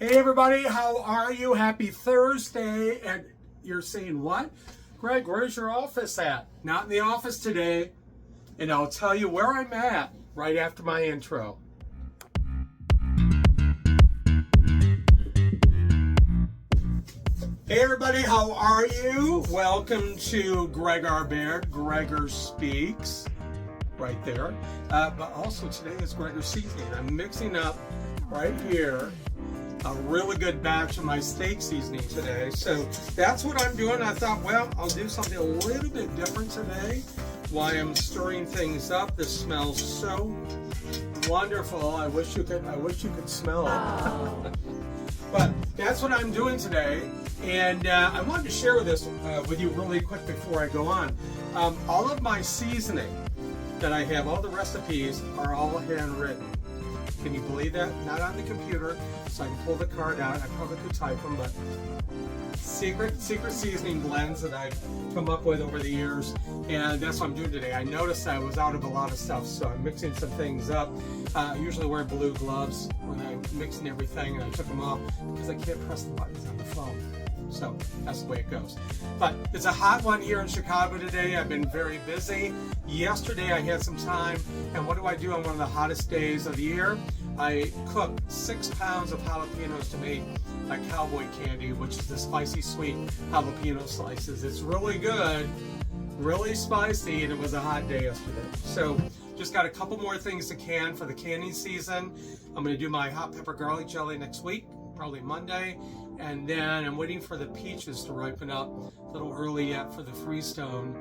Hey everybody, how are you? Happy Thursday. And you're saying what? Greg, where's your office at? Not in the office today. And I'll tell you where I'm at right after my intro. Hey everybody, how are you? Welcome to Greg R. Baird, Gregor Speaks, right there. But also today is Gregor Seasoning. I'm mixing up right here a really good batch of my steak seasoning today. So that's what I'm doing. I thought, well, I'll do something a little bit different today while I'm stirring things up. This smells so wonderful. I wish you could smell it. But that's what I'm doing today. And I wanted to share this with you really quick before I go on. All of my seasoning that I have, all the recipes are all handwritten. Can you believe that? Not on the computer, so I can pull the card out. I probably could type them, but secret seasoning blends that I've come up with over the years, and that's what I'm doing today. I noticed I was out of a lot of stuff, so I'm mixing some things up. I usually wear blue gloves when I'm mixing everything, and I took them off because I can't press the buttons on the phone. So that's the way it goes. But it's a hot one here in Chicago today. I've been very busy. Yesterday I had some time, and what do I do on one of the hottest days of the year? I cook 6 pounds of jalapenos to make a cowboy candy, which is the spicy sweet jalapeno slices. It's really good, really spicy, and it was a hot day yesterday. So just got a couple more things to can for the canning season. I'm going to do my hot pepper garlic jelly next week, probably Monday. And then I'm waiting for the peaches to ripen up, a little early yet for the Freestone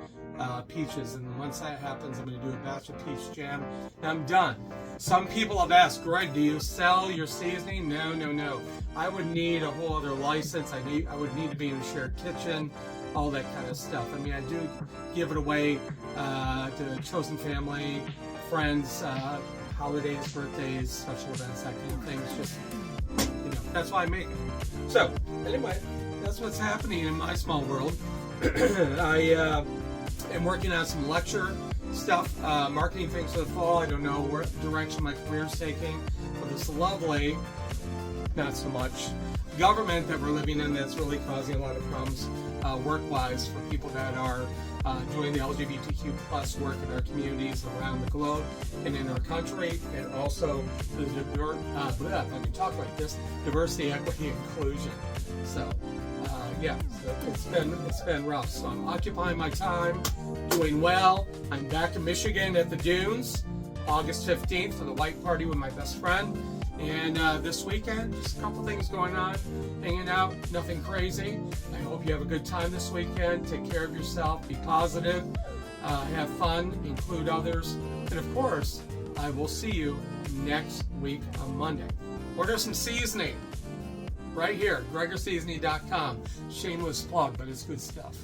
peaches. And once that happens, I'm going to do a batch of peach jam. And I'm done. Some people have asked, Greg, do you sell your seasoning? No. I would need a whole other license. I would need to be in a shared kitchen, all that kind of stuff. I mean, I do give it away to chosen family, friends, holidays, birthdays, special events, that kind of thing. It's just, that's why I make it. So, anyway, that's what's happening in my small world. I am working on some lecture stuff, marketing things for the fall. I don't know what direction my career's taking, but this lovely, not so much, government that we're living in that's really causing a lot of problems work-wise for people that are doing the LGBTQ+ work in our communities around the globe and in our country, and also the if I can talk like this, diversity, equity, and inclusion. So it's been rough. So I'm occupying my time, doing well. I'm back in Michigan at the Dunes, August 15th for the White Party with my best friend. And this weekend, just a couple things going on, hanging out, nothing crazy. I hope you have a good time this weekend. Take care of yourself, be positive, have fun, include others. And of course, I will see you next week on Monday. Order some seasoning right here, GregorSeasoning.com. Shameless plug, but it's good stuff.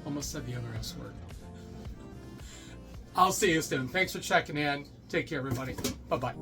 Almost said the other S word. I'll see you soon. Thanks for checking in. Take care, everybody. Bye-bye.